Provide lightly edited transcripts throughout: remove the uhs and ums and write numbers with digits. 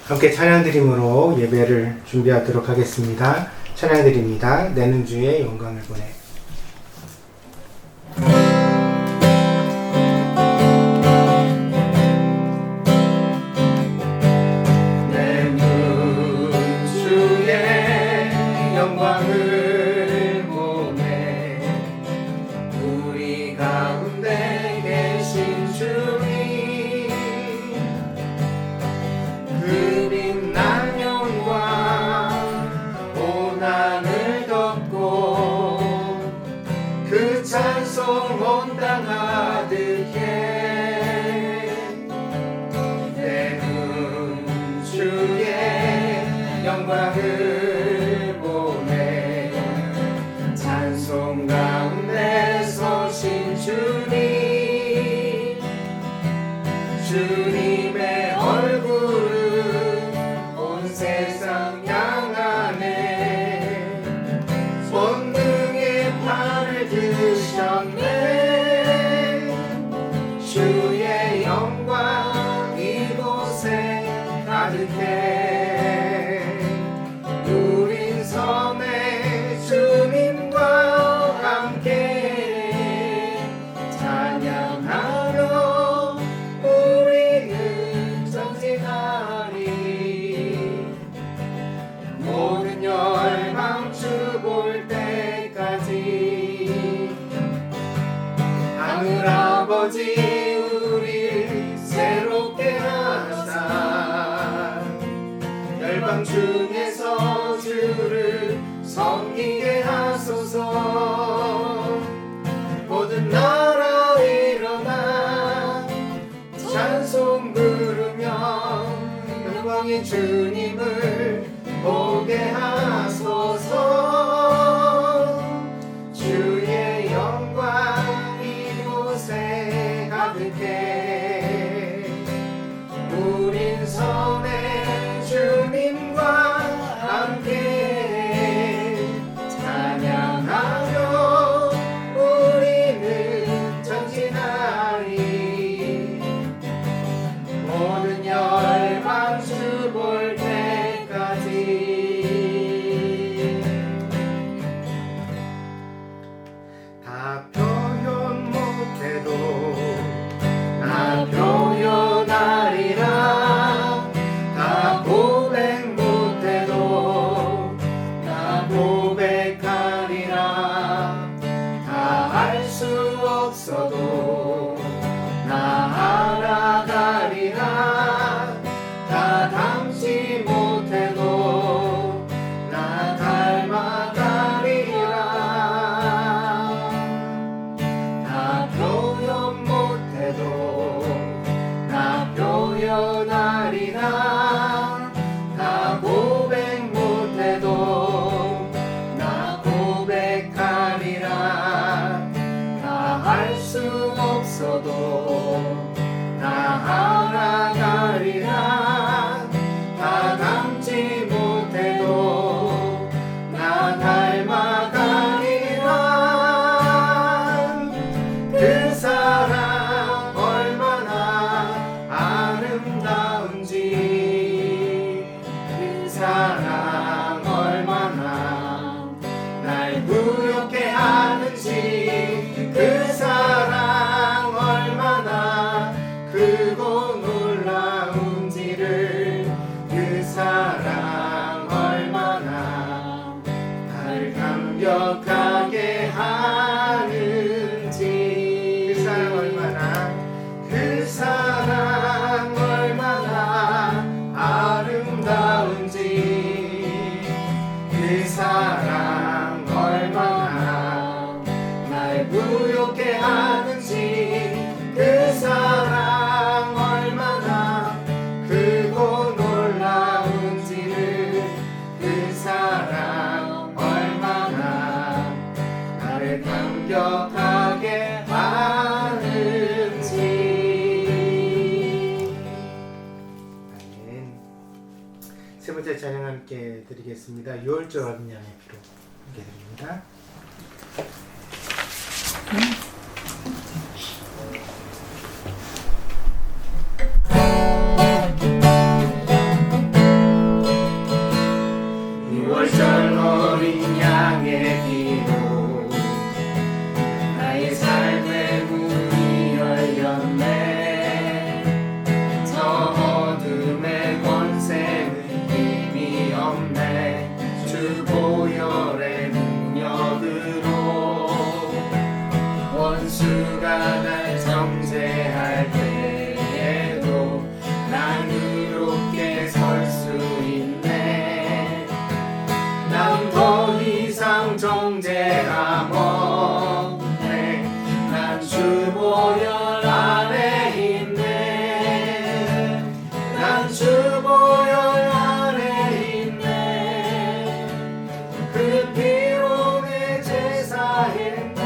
함께 찬양드림으로 예배를 준비하도록 하겠습니다. 찬양드립니다. 내는 주의 영광을 보내. 영광을 보내 찬송 가운데 서신 주님 주님의 얼굴은 온 세상 향하네 권능의 팔을 드셨네 주의 영광 이곳에 가득해 주님과 함께 찬양하며 우리는 전진하리 모든 열망 주 볼 때까지 하늘 아버지 우리 새롭게 하사 열방 중에서 주를 섬기게 하소서 모든 나라 일어나 찬송 부르며 영광의 주님을 보게 하소서 주의 영광 이곳에 가득해 우린 선의 주님과 함께 찬양하며 우리는 전진하리 모든 열망 주 볼 때까지 다 표현 못해도 나 표현하리라 다 고백 못해도 나 고백하리라 다 할 수 없어도 나 알아가리라 다 담지 못해도 나 닮아가리라 다 표현 못해도 나 표현하리라 다 고백 못해도 나 고백하리라 다 할 수 없어도 나 알아가리라 다 담지 못해도 나 닮아가리라 그 사랑 얼마나 아름다운지 그 사랑 얼마나 날 부욕해 하는지 그 사랑 얼마나 크고 놀라운지를 그 사랑 얼마나 날 감격하게 하는지 그 사랑 얼마나 아름다운지 그 사랑 얼마나 날 부욕해 하는지 그 사랑 얼마나 크고 놀라운지를 그 사랑 얼마나 나를 감격하게 하는지. 아멘. 세 번째 찬양 함께 드리겠습니다. 6월절 어린 양의 피로 함께 드립니다. 정죄할 때에도 난 의롭게 설 수 있네. 난 더 이상 정죄함 없네. 난 주 보혈 안에 있네. 난 주 보혈 안에 있네. 그 피로 내 제사했네.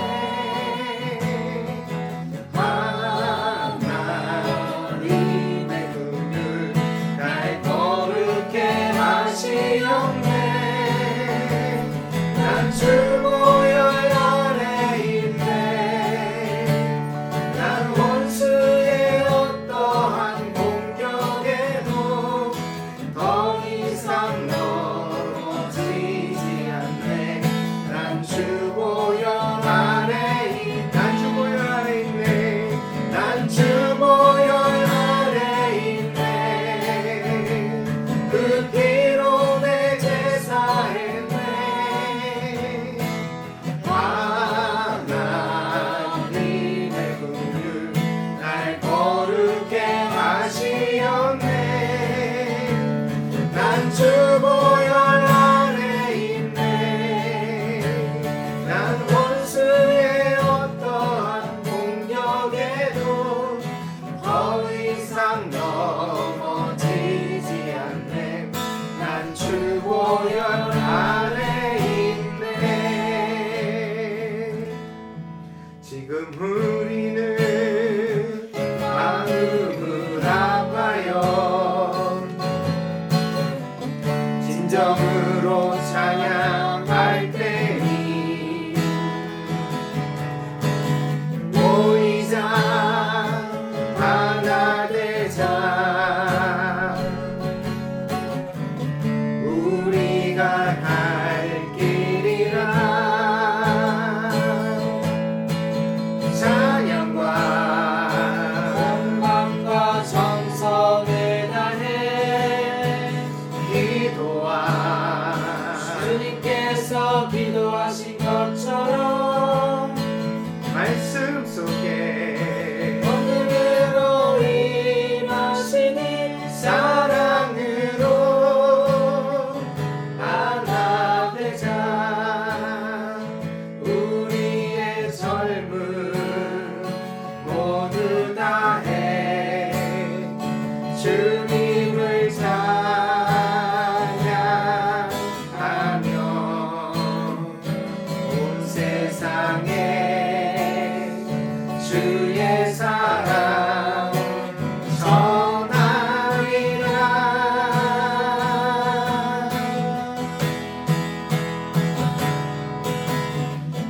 하나님의 긍휼 날 거룩해 하시옵네. 난 주 보혈 안에 있네. 난 원수의 어떠한 공격에도 더 이상 넘어지지 않네. 난 주 보혈 안에 난 주 보혈 안에 있네. 난 주 보혈 안에 있네. 그 피로 내 제사했네. 하나님의 긍휼 날 거룩해 하시었네. 난 주 보혈 안에 있네. 난 원수의 어떠한 공격에도 더 이상 넘어지지 않네. 난 주 보혈 안에 있네. 지금 우리는 마음을 아파요. 진정으로 찬양할 때니 모이자 하나 되자. 우리가 할 길이라 찬양과 건강과 정성을 다해 기도와 주님께서 기도하신 것처럼 말씀 속에 오늘으로 임하시니 사랑으로 하나 되자. 우리의 젊음 모두 다해 주님을 찬양하며 온 세상에 주의 사랑 전하리라.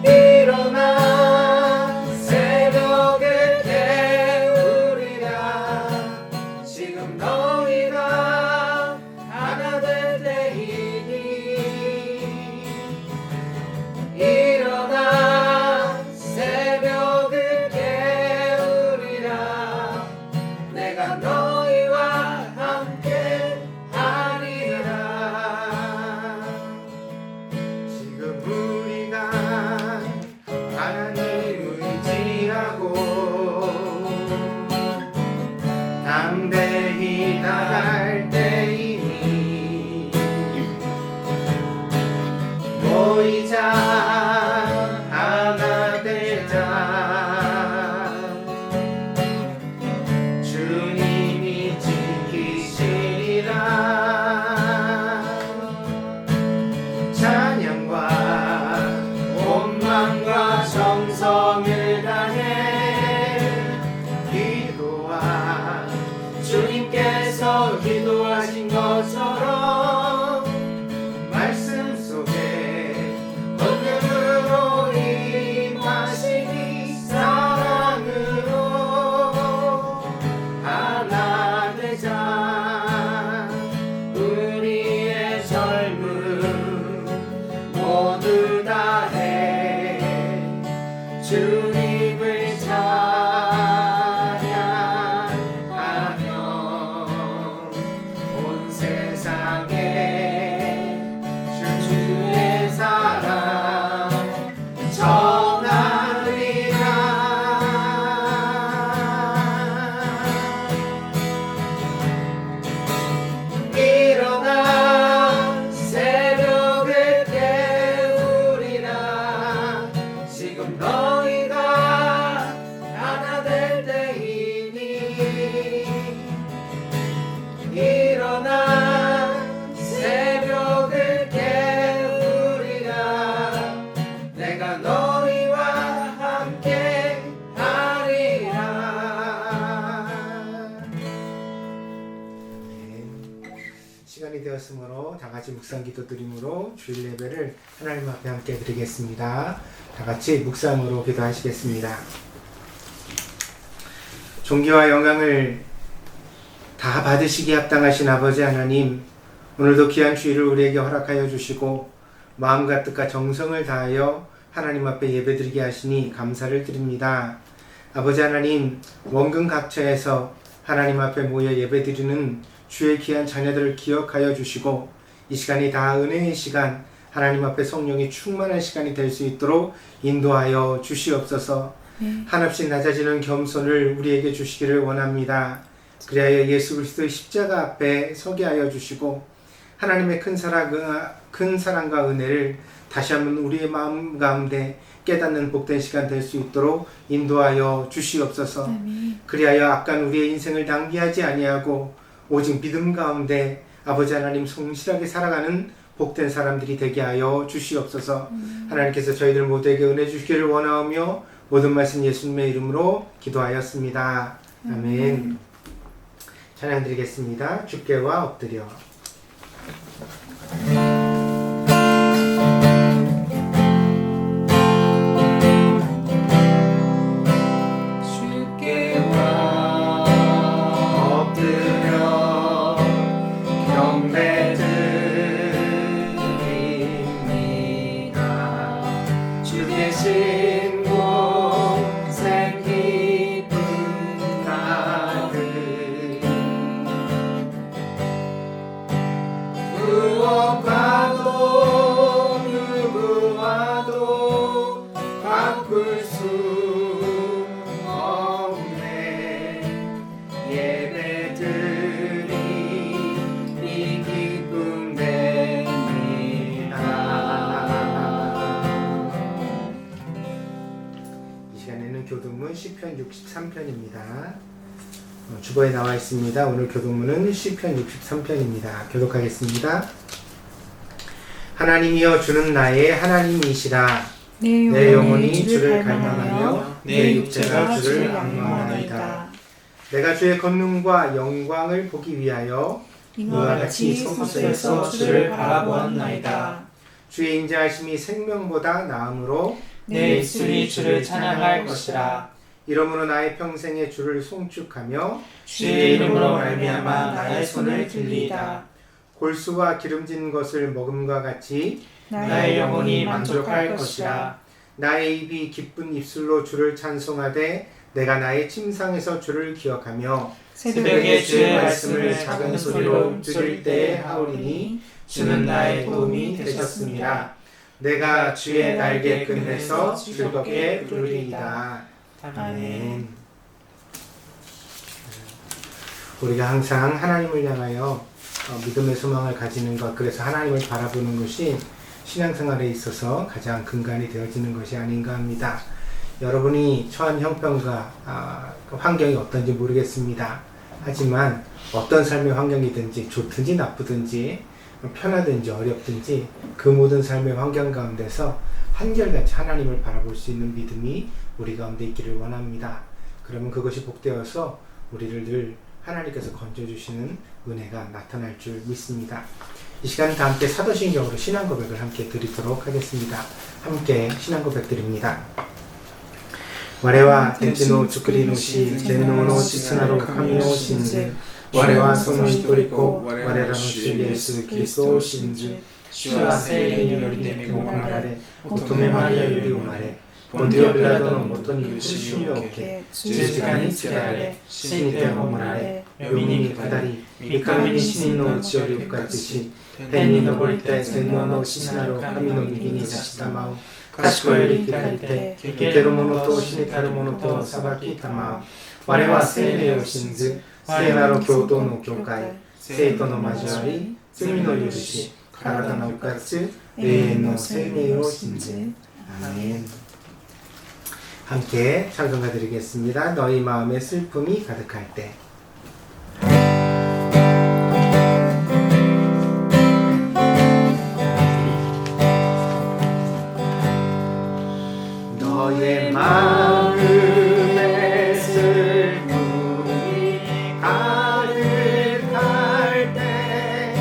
일어나 새벽을 깨우리라. 지금 너희가 하나 될 때이니. 일어나 새벽을 깨우리라. 시간이 되었으므로 다 같이 묵상 기도 드림으로 주일 예배를 하나님 앞에 함께 드리겠습니다. 다 같이 묵상으로 기도하시겠습니다. 존귀와 영광을 다 받으시기에 합당하신 아버지 하나님, 오늘도 귀한 주일을 우리에게 허락하여 주시고 마음과 뜻과 정성을 다하여 하나님 앞에 예배드리게 하시니 감사를 드립니다. 아버지 하나님, 원근 각처에서 하나님 앞에 모여 예배드리는 주의 귀한 자녀들을 기억하여 주시고 이 시간이 다 은혜의 시간, 하나님 앞에 성령이 충만한 시간이 될 수 있도록 인도하여 주시옵소서. 한없이 낮아지는 겸손을 우리에게 주시기를 원합니다. 그리하여 예수 그리스도의 십자가 앞에 서게 하여 주시고 하나님의 큰 사랑과 은혜를 다시 한번 우리의 마음 가운데 깨닫는 복된 시간 될 수 있도록 인도하여 주시옵소서. 그리하여 아깐 우리의 인생을 낭비하지 아니하고 오직 믿음 가운데 아버지 하나님 성실하게 살아가는 복된 사람들이 되게 하여 주시옵소서. 하나님께서 저희들 모두에게 은혜 주시기를 원하오며 모든 말씀 예수님의 이름으로 기도하였습니다. 아멘. 찬양 드리겠습니다. 주께와 엎드려. 누구와도 바꿀 수 없네. 예배드리 이 기쁨 됩니다. 이 시간에는 교동문 시편 63편입니다. 주보에 나와 있습니다. 오늘 교동문은 시편 63편입니다. 교독하겠습니다. 하나님이여, 주는 나의 하나님이시라. 내 영혼이 주를 갈망하며 내 육체가 주를 악망하나이다. 내가 주의 권능과 영광을 보기 위하여 이와 같이 성소에서 주를 바라보았나이다. 주의 인자하심이 생명보다 나음으로 내 입술이 주를 찬양할 것이라. 이러므로 나의 평생에 주를 송축하며 주의 이름으로 말미암아 나의 손을 들리이다. 골수와 기름진 것을 먹음과 같이 나의 영혼이 만족할 것이라. 나의 입이 기쁜 입술로 주를 찬송하되 내가 나의 침상에서 주를 기억하며 새벽에 주의 말씀을 작은 소리로 들을 때에 하오리니 주는 나의 도움이 되셨습니다. 내가 주의 날개 끈에서 즐겁게 부르리이다. 아멘. 우리가 항상 하나님을 향하여 믿음의 소망을 가지는 것, 그래서 하나님을 바라보는 것이 신앙생활에 있어서 가장 근간이 되어지는 것이 아닌가 합니다. 여러분이 처한 형편과 환경이 어떤지 모르겠습니다. 하지만 어떤 삶의 환경이든지 좋든지 나쁘든지 편하든지 어렵든지 그 모든 삶의 환경 가운데서 한결같이 하나님을 바라볼 수 있는 믿음이 우리 가운데 있기를 원합니다. 그러면 그것이 복되어서 우리를 늘 하나님께서 건져주시는 은혜가 나타날 줄 믿습니다. 이 시간 다 함께 사도신경으로 신앙 고백을 함께 드리도록 하겠습니다. 함께 신앙 고백 드립니다. 我は天地の作り主、全能の父なる神を信じ、我はその一人子、我らの主イエス・キリストを信じ、主は聖霊により恵まれ、乙女マリアより生まれ、ポンティオ・ピラトのもとに苦しみを受け、十字架につけられ、死にて葬られ、海に下り、三日目に死人のうちより復活し、天に昇りて全能の父なる神の右に座したまう。賢より開いて、生ける者と死にたる者と裁きたまう。我は聖霊を信ず、聖なる教統の教会、生徒の交わり、罪の許し、体の復活、永遠の生命を信ず。아멘. 함께 찬송가 드리겠습니다. 너희 마음에 슬픔이 가득할 때. 너의 마음에 슬픔이 가득할 때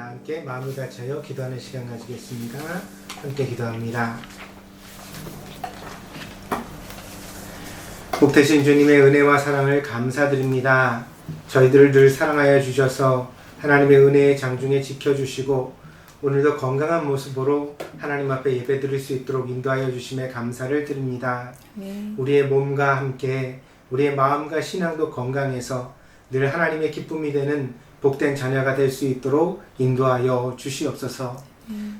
기도합니다. 함께 마음을 같이하여 기도하는 시간 가지겠습니다. 함께 기도합니다. 복되신 주님의 은혜와 사랑을 감사드립니다. 저희들을 늘 사랑하여 주셔서 하나님의 은혜의 장중에 지켜주시고 오늘도 건강한 모습으로 하나님 앞에 예배드릴 수 있도록 인도하여 주심에 감사를 드립니다. 우리의 몸과 함께 우리의 마음과 신앙도 건강해서 늘 하나님의 기쁨이 되는 복된 자녀가 될 수 있도록 인도하여 주시옵소서.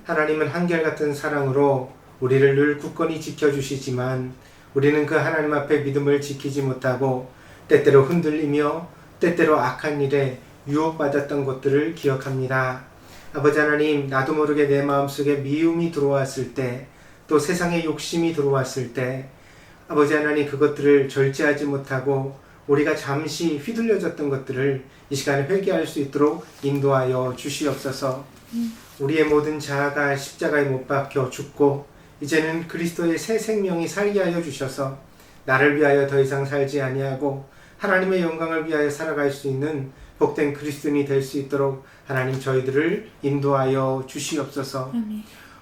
하나님은 한결같은 사랑으로 우리를 늘 굳건히 지켜주시지만 우리는 그 하나님 앞에 믿음을 지키지 못하고 때때로 흔들리며 때때로 악한 일에 유혹받았던 것들을 기억합니다. 아버지 하나님, 나도 모르게 내 마음속에 미움이 들어왔을 때, 또 세상의 욕심이 들어왔을 때 아버지 하나님, 그것들을 절제하지 못하고 우리가 잠시 휘둘려졌던 것들을 이 시간에 회개할 수 있도록 인도하여 주시옵소서. 우리의 모든 자아가 십자가에 못 박혀 죽고 이제는 그리스도의 새 생명이 살게 하여 주셔서 나를 위하여 더 이상 살지 아니하고 하나님의 영광을 위하여 살아갈 수 있는 복된 그리스도인이 될 수 있도록 하나님 저희들을 인도하여 주시옵소서.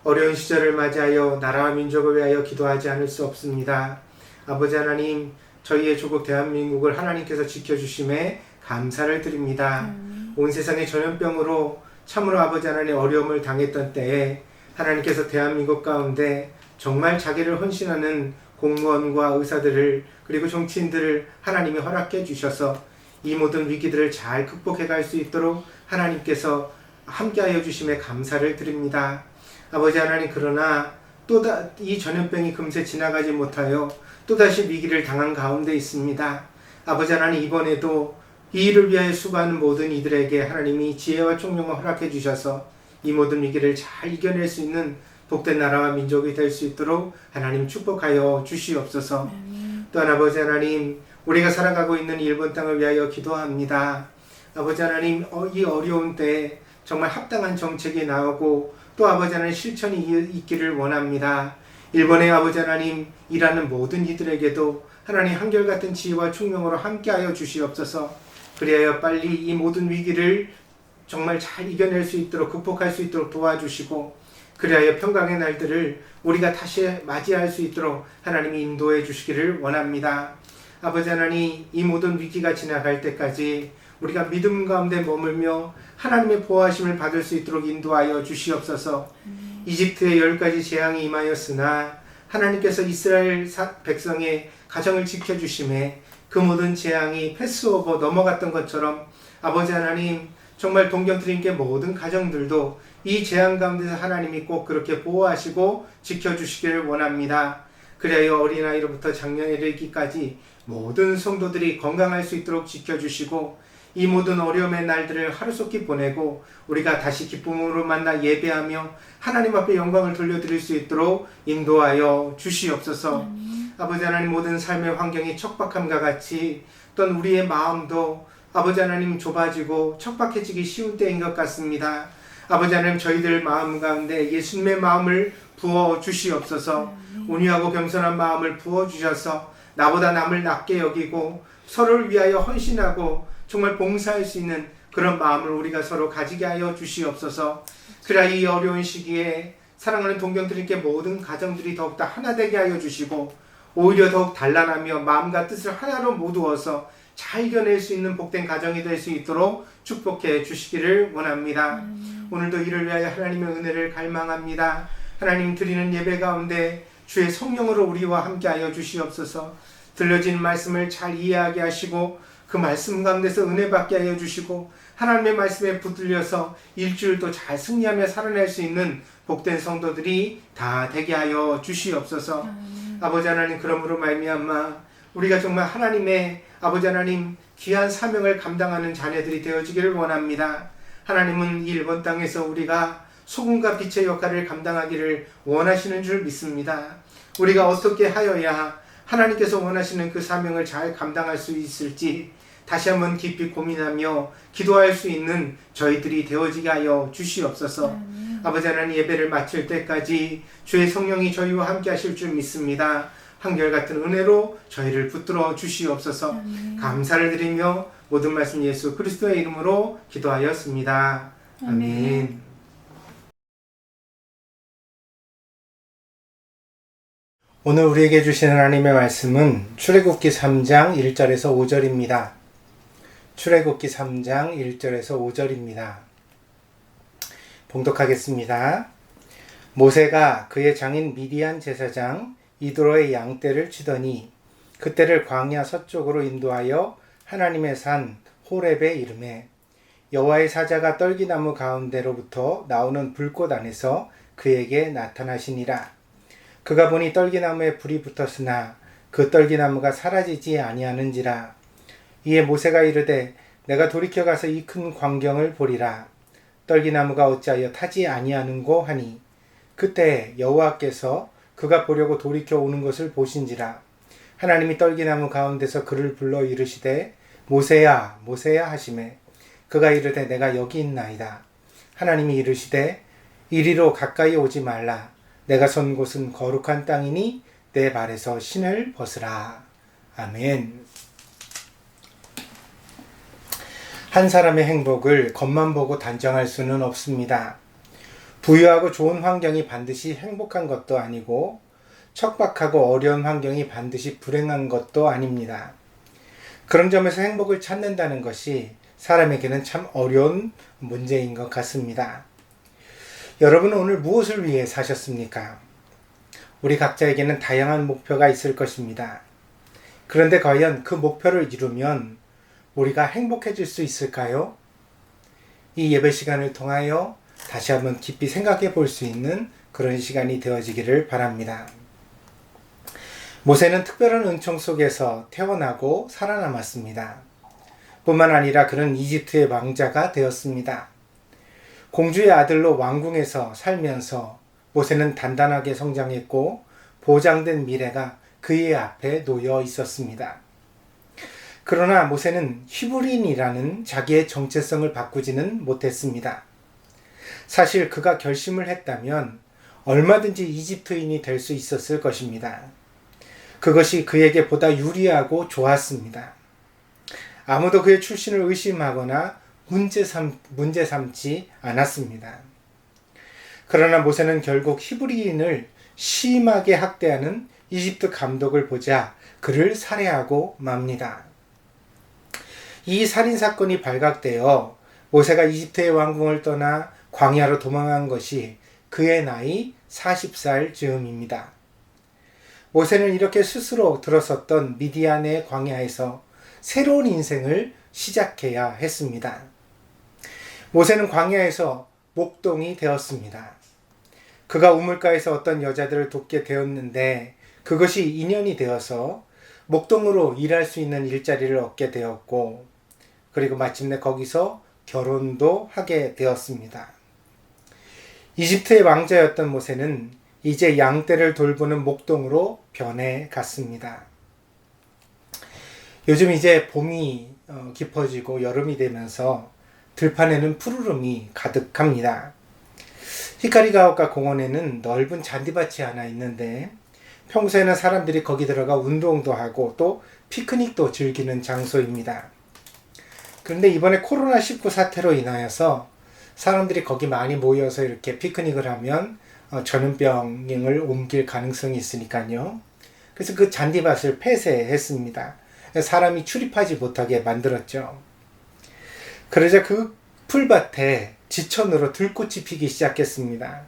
어려운 시절을 맞이하여 나라와 민족을 위하여 기도하지 않을 수 없습니다. 아버지 하나님, 저희의 조국 대한민국을 하나님께서 지켜주심에 감사를 드립니다. 온 세상의 전염병으로 참으로 아버지 하나님 어려움을 당했던 때에 하나님께서 대한민국 가운데 정말 자기를 헌신하는 공무원과 의사들을 그리고 정치인들을 하나님이 허락해 주셔서 이 모든 위기들을 잘 극복해 갈 수 있도록 하나님께서 함께하여 주심에 감사를 드립니다. 아버지 하나님, 그러나 이 전염병이 금세 지나가지 못하여 또다시 위기를 당한 가운데 있습니다. 아버지 하나님, 이번에도 이 일을 위하여 수고하는 모든 이들에게 하나님이 지혜와 총명을 허락해 주셔서 이 모든 위기를 잘 이겨낼 수 있는 복된 나라와 민족이 될 수 있도록 하나님 축복하여 주시옵소서. 또한 아버지 하나님, 우리가 살아가고 있는 일본 땅을 위하여 기도합니다. 아버지 하나님, 이 어려운 때에 정말 합당한 정책이 나오고 또 아버지 하나님 실천이 있기를 원합니다. 일본의 아버지 하나님, 일하는 모든 이들에게도 하나님 한결같은 지혜와 총명으로 함께하여 주시옵소서. 그리하여 빨리 이 모든 위기를 정말 잘 이겨낼 수 있도록 극복할 수 있도록 도와주시고 그리하여 평강의 날들을 우리가 다시 맞이할 수 있도록 하나님이 인도해 주시기를 원합니다. 아버지 하나님, 이 모든 위기가 지나갈 때까지 우리가 믿음 가운데 머물며 하나님의 보호하심을 받을 수 있도록 인도하여 주시옵소서. 이집트에 10가지 재앙이 임하였으나 하나님께서 이스라엘 백성의 가정을 지켜주심에 그 모든 재앙이 패스오버 넘어갔던 것처럼 아버지 하나님, 정말 동경드림께 모든 가정들도 이 재앙 가운데서 하나님이 꼭 그렇게 보호하시고 지켜주시기를 원합니다. 그래야 어린아이로부터 장년에 이르기까지 모든 성도들이 건강할 수 있도록 지켜주시고 이 모든 어려움의 날들을 하루속히 보내고 우리가 다시 기쁨으로 만나 예배하며 하나님 앞에 영광을 돌려드릴 수 있도록 인도하여 주시옵소서. 아버지 하나님, 모든 삶의 환경이 척박함과 같이 또한 우리의 마음도 아버지 하나님 좁아지고 척박해지기 쉬운 때인 것 같습니다. 아버지 하나님, 저희들 마음 가운데 예수님의 마음을 부어 주시옵소서. 온유하고 겸손한 마음을 부어 주셔서 나보다 남을 낮게 여기고 서로를 위하여 헌신하고 정말 봉사할 수 있는 그런 마음을 우리가 서로 가지게 하여 주시옵소서. 그러나 이 어려운 시기에 사랑하는 동경들께 모든 가정들이 더욱더 하나 되게 하여 주시고 오히려 더욱 단란하며 마음과 뜻을 하나로 모두어서 잘 이겨낼 수 있는 복된 가정이 될 수 있도록 축복해 주시기를 원합니다. 오늘도 이를 위하여 하나님의 은혜를 갈망합니다. 하나님, 드리는 예배 가운데 주의 성령으로 우리와 함께하여 주시옵소서. 들려진 말씀을 잘 이해하게 하시고 그 말씀 가운데서 은혜 받게 하여 주시고 하나님의 말씀에 붙들려서 일주일도 잘 승리하며 살아낼 수 있는 복된 성도들이 다 되게 하여 주시옵소서. 아버지 하나님, 그러므로 말미암아 우리가 정말 하나님의 아버지 하나님 귀한 사명을 감당하는 자녀들이 되어지기를 원합니다. 하나님은 이 일본 땅에서 우리가 소금과 빛의 역할을 감당하기를 원하시는 줄 믿습니다. 우리가 어떻게 하여야 하나님께서 원하시는 그 사명을 잘 감당할 수 있을지 다시 한번 깊이 고민하며 기도할 수 있는 저희들이 되어지게 하여 주시옵소서. 아버지 하나님, 예배를 마칠 때까지 주의 성령이 저희와 함께 하실 줄 믿습니다. 한결같은 은혜로 저희를 붙들어 주시옵소서. 감사를 드리며 모든 말씀 예수 그리스도의 이름으로 기도하였습니다. 아멘. 오늘 우리에게 주신 하나님의 말씀은 출애굽기 3장 1절에서 5절입니다. 출애굽기 3장 1절에서 5절입니다. 봉독하겠습니다. 모세가 그의 장인 미디안 제사장 이드로의 양떼를 치더니 그떼를 광야 서쪽으로 인도하여 하나님의 산 호렙에 이르매 여호와의 사자가 떨기나무 가운데로부터 나오는 불꽃 안에서 그에게 나타나시니라. 그가 보니 떨기나무에 불이 붙었으나 그 떨기나무가 사라지지 아니하는지라. 이에 모세가 이르되 내가 돌이켜 가서 이 큰 광경을 보리라. 떨기나무가 어찌하여 타지 아니하는고 하니 그때 여호와께서 그가 보려고 돌이켜 오는 것을 보신지라. 하나님이 떨기나무 가운데서 그를 불러 이르시되 모세야 모세야 하시매 그가 이르되 내가 여기 있나이다. 하나님이 이르시되 이리로 가까이 오지 말라. 내가 선 곳은 거룩한 땅이니 내 발에서 신을 벗으라. 아멘. 한 사람의 행복을 겉만 보고 단정할 수는 없습니다. 부유하고 좋은 환경이 반드시 행복한 것도 아니고 척박하고 어려운 환경이 반드시 불행한 것도 아닙니다. 그런 점에서 행복을 찾는다는 것이 사람에게는 참 어려운 문제인 것 같습니다. 여러분은 오늘 무엇을 위해 사셨습니까? 우리 각자에게는 다양한 목표가 있을 것입니다. 그런데 과연 그 목표를 이루면 우리가 행복해질 수 있을까요? 이 예배 시간을 통하여 다시 한번 깊이 생각해 볼 수 있는 그런 시간이 되어지기를 바랍니다. 모세는 특별한 은총 속에서 태어나고 살아남았습니다. 뿐만 아니라 그는 이집트의 왕자가 되었습니다. 공주의 아들로 왕궁에서 살면서 모세는 단단하게 성장했고 보장된 미래가 그의 앞에 놓여 있었습니다. 그러나 모세는 히브리인이라는 자기의 정체성을 바꾸지는 못했습니다. 사실 그가 결심을 했다면 얼마든지 이집트인이 될 수 있었을 것입니다. 그것이 그에게 보다 유리하고 좋았습니다. 아무도 그의 출신을 의심하거나 문제 삼지 않았습니다. 그러나 모세는 결국 히브리인을 심하게 학대하는 이집트 감독을 보자 그를 살해하고 맙니다. 이 살인사건이 발각되어 모세가 이집트의 왕궁을 떠나 광야로 도망한 것이 그의 나이 40살 즈음입니다. 모세는 이렇게 스스로 들어섰던 미디안의 광야에서 새로운 인생을 시작해야 했습니다. 모세는 광야에서 목동이 되었습니다. 그가 우물가에서 어떤 여자들을 돕게 되었는데 그것이 인연이 되어서 목동으로 일할 수 있는 일자리를 얻게 되었고 그리고 마침내 거기서 결혼도 하게 되었습니다. 이집트의 왕자였던 모세는 이제 양떼를 돌보는 목동으로 변해갔습니다. 요즘 이제 봄이 깊어지고 여름이 되면서 들판에는 푸르름이 가득합니다. 히카리가오카 공원에는 넓은 잔디밭이 하나 있는데 평소에는 사람들이 거기 들어가 운동도 하고 또 피크닉도 즐기는 장소입니다. 그런데 이번에 코로나19 사태로 인하여서 사람들이 거기 많이 모여서 이렇게 피크닉을 하면 전염병을 옮길 가능성이 있으니까요. 그래서 그 잔디밭을 폐쇄했습니다. 사람이 출입하지 못하게 만들었죠. 그러자 그 풀밭에 지천으로 들꽃이 피기 시작했습니다.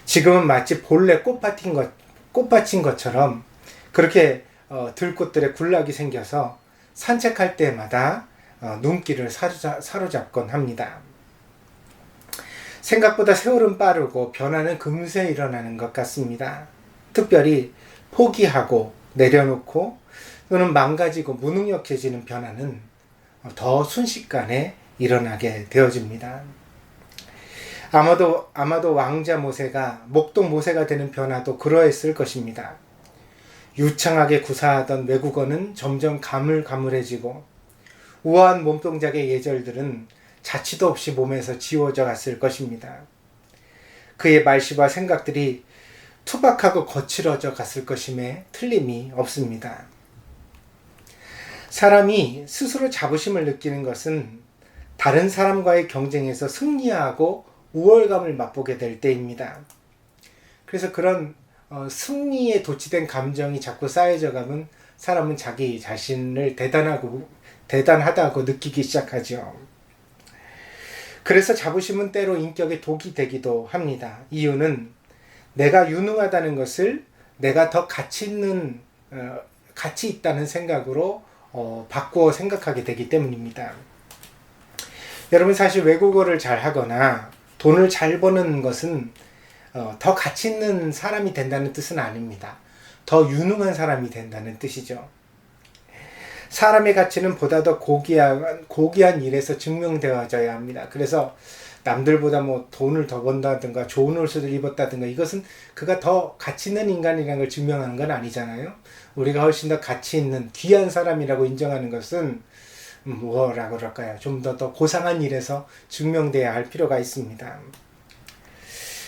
지금은 마치 본래 꽃밭인 것처럼 그렇게 들꽃들의 군락이 생겨서 산책할 때마다 눈길을 사로잡곤 합니다. 생각보다 세월은 빠르고 변화는 금세 일어나는 것 같습니다. 특별히 포기하고 내려놓고 또는 망가지고 무능력해지는 변화는 더 순식간에 일어나게 되어집니다. 아마도 왕자 모세가 목동 모세가 되는 변화도 그러했을 것입니다. 유창하게 구사하던 외국어는 점점 가물가물해지고 우아한 몸동작의 예절들은 자취도 없이 몸에서 지워져 갔을 것입니다. 그의 말씨와 생각들이 투박하고 거칠어져 갔을 것임에 틀림이 없습니다. 사람이 스스로 자부심을 느끼는 것은 다른 사람과의 경쟁에서 승리하고 우월감을 맛보게 될 때입니다. 그래서 그런 승리에 도취된 감정이 자꾸 쌓여져 가면 사람은 자기 자신을 대단하다고 느끼기 시작하죠. 그래서 자부심은 때로 인격의 독이 되기도 합니다. 이유는 내가 유능하다는 것을 내가 더 가치 있다는 생각으로 바꾸어 생각하게 되기 때문입니다. 여러분, 사실 외국어를 잘 하거나 돈을 잘 버는 것은 더 가치 있는 사람이 된다는 뜻은 아닙니다. 더 유능한 사람이 된다는 뜻이죠. 사람의 가치는 보다 더 고귀한 일에서 증명되어져야 합니다. 그래서 남들보다 뭐 돈을 더 번다든가 좋은 옷을 입었다든가 이것은 그가 더 가치 있는 인간이라는 걸 증명하는 건 아니잖아요. 우리가 훨씬 더 가치 있는 귀한 사람이라고 인정하는 것은 뭐라 그럴까요? 좀 더 고상한 일에서 증명돼야 할 필요가 있습니다.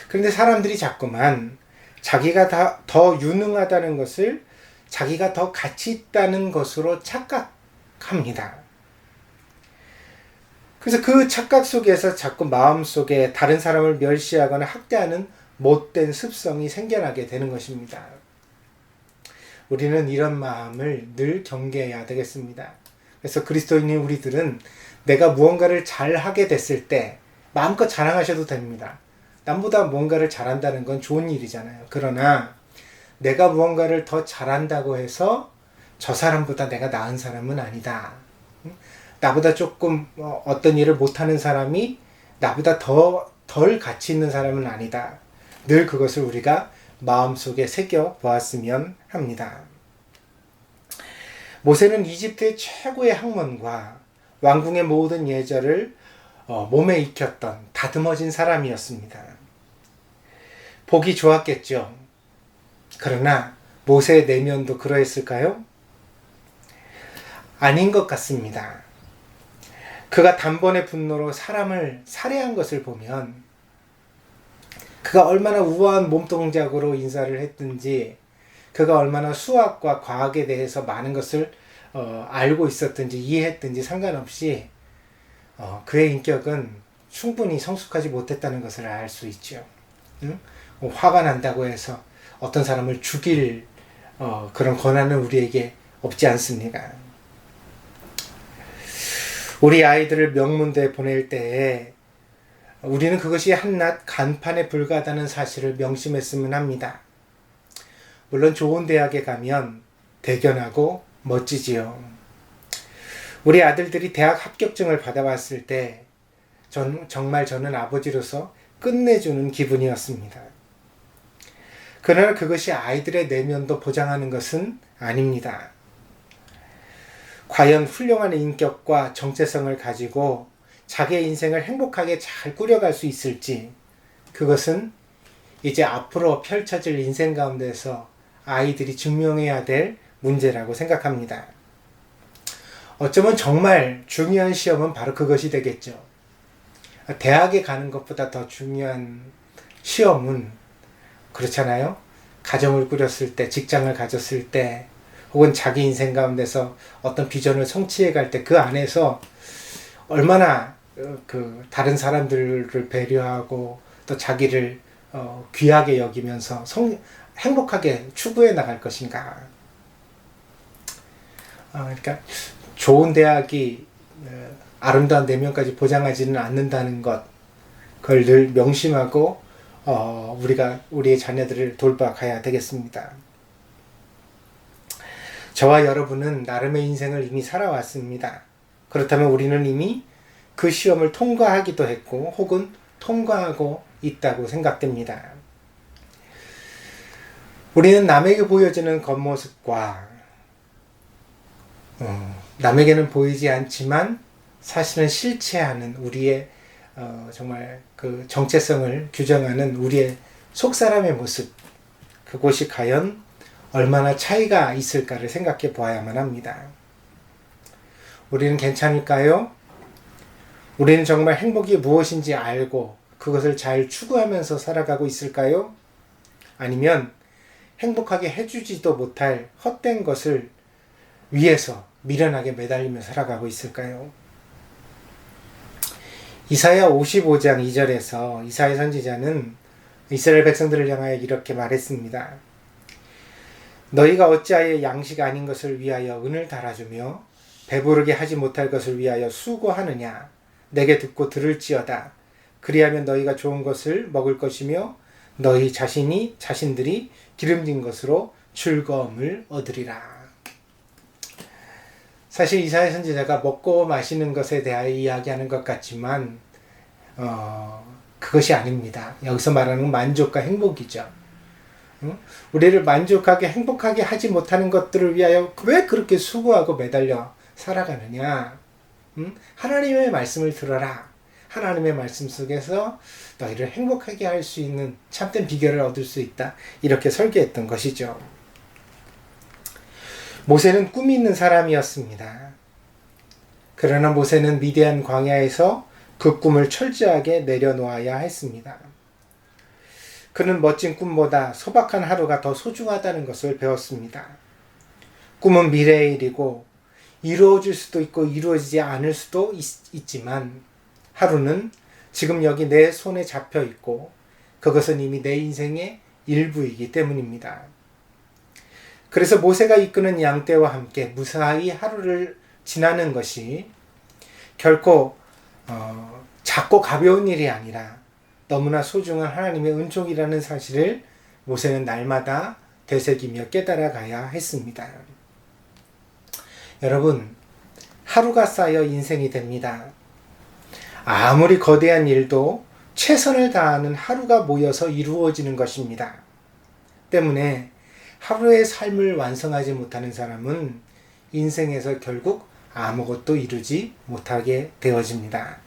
그런데 사람들이 자꾸만 자기가 더 유능하다는 것을 자기가 더 가치 있다는 것으로 착각합니다. 그래서 그 착각 속에서 자꾸 마음속에 다른 사람을 멸시하거나 학대하는 못된 습성이 생겨나게 되는 것입니다. 우리는 이런 마음을 늘 경계해야 되겠습니다. 그래서 그리스도인인 우리들은 내가 무언가를 잘하게 됐을 때 마음껏 자랑하셔도 됩니다. 남보다 뭔가를 잘한다는 건 좋은 일이잖아요. 그러나 내가 무언가를 더 잘한다고 해서 저 사람보다 내가 나은 사람은 아니다. 나보다 조금 어떤 일을 못하는 사람이 나보다 덜 가치 있는 사람은 아니다. 늘 그것을 우리가 마음속에 새겨 보았으면 합니다. 모세는 이집트의 최고의 학問과 왕궁의 모든 예절을 몸에 익혔던 다듬어진 사람이었습니다. 보기 좋았겠죠. 그러나 모세의 내면도 그러했을까요? 아닌 것 같습니다. 그가 단번에 분노로 사람을 살해한 것을 보면 그가 얼마나 우아한 몸동작으로 인사를 했든지 그가 얼마나 수학과 과학에 대해서 많은 것을 알고 있었든지 이해했든지 상관없이 그의 인격은 충분히 성숙하지 못했다는 것을 알 수 있죠. 응? 화가 난다고 해서 어떤 사람을 죽일 그런 권한은 우리에게 없지 않습니까? 우리 아이들을 명문대에 보낼 때에 우리는 그것이 한낱 간판에 불과하다는 사실을 명심했으면 합니다. 물론 좋은 대학에 가면 대견하고 멋지지요. 우리 아들들이 대학 합격증을 받아왔을 때 정말 저는 아버지로서 끝내주는 기분이었습니다. 그러나 그것이 아이들의 내면도 보장하는 것은 아닙니다. 과연 훌륭한 인격과 정체성을 가지고 자기의 인생을 행복하게 잘 꾸려갈 수 있을지, 그것은 이제 앞으로 펼쳐질 인생 가운데서 아이들이 증명해야 될 문제라고 생각합니다. 어쩌면 정말 중요한 시험은 바로 그것이 되겠죠. 대학에 가는 것보다 더 중요한 시험은 그렇잖아요. 가정을 꾸렸을 때, 직장을 가졌을 때, 혹은 자기 인생 가운데서 어떤 비전을 성취해 갈 때 그 안에서 얼마나 다른 사람들을 배려하고 또 자기를 귀하게 여기면서 행복하게 추구해 나갈 것인가. 그러니까 좋은 대학이 아름다운 내면까지 보장하지는 않는다는 것, 그걸 늘 명심하고 우리가 우리의 자녀들을 돌봐가야 되겠습니다. 저와 여러분은 나름의 인생을 이미 살아왔습니다. 그렇다면 우리는 이미 그 시험을 통과하기도 했고 혹은 통과하고 있다고 생각됩니다. 우리는 남에게 보여지는 겉모습과 남에게는 보이지 않지만 사실은 실체하는 우리의 정말 그 정체성을 규정하는 우리의 속사람의 모습, 그곳이 과연 얼마나 차이가 있을까를 생각해 보아야만 합니다. 우리는 괜찮을까요? 우리는 정말 행복이 무엇인지 알고 그것을 잘 추구하면서 살아가고 있을까요? 아니면 행복하게 해주지도 못할 헛된 것을 위해서 미련하게 매달리며 살아가고 있을까요? 이사야 55장 2절에서 이사야 선지자는 이스라엘 백성들을 향하여 이렇게 말했습니다. 너희가 어찌하여 양식 아닌 것을 위하여 은을 달아주며 배부르게 하지 못할 것을 위하여 수고하느냐. 내게 듣고 들을지어다. 그리하면 너희가 좋은 것을 먹을 것이며 너희 자신들이 기름진 것으로 즐거움을 얻으리라. 사실 이사야 선지자가 먹고 마시는 것에 대하여 이야기하는 것 같지만 그것이 아닙니다. 여기서 말하는 만족과 행복이죠. 우리를 만족하게 행복하게 하지 못하는 것들을 위하여 왜 그렇게 수고하고 매달려 살아가느냐. 하나님의 말씀을 들어라. 하나님의 말씀 속에서 너희를 행복하게 할 수 있는 참된 비결을 얻을 수 있다. 이렇게 설계했던 것이죠. 모세는 꿈이 있는 사람이었습니다. 그러나 모세는 미디안 광야에서 그 꿈을 철저하게 내려놓아야 했습니다. 그는 멋진 꿈보다 소박한 하루가 더 소중하다는 것을 배웠습니다. 꿈은 미래의 일이고 이루어질 수도 있고 이루어지지 않을 수도 있지만 하루는 지금 여기 내 손에 잡혀 있고 그것은 이미 내 인생의 일부이기 때문입니다. 그래서 모세가 이끄는 양떼와 함께 무사히 하루를 지나는 것이 결코 작고 가벼운 일이 아니라 너무나 소중한 하나님의 은총이라는 사실을 모세는 날마다 되새기며 깨달아가야 했습니다. 여러분, 하루가 쌓여 인생이 됩니다. 아무리 거대한 일도 최선을 다하는 하루가 모여서 이루어지는 것입니다. 때문에 하루의 삶을 완성하지 못하는 사람은 인생에서 결국 아무것도 이루지 못하게 되어집니다.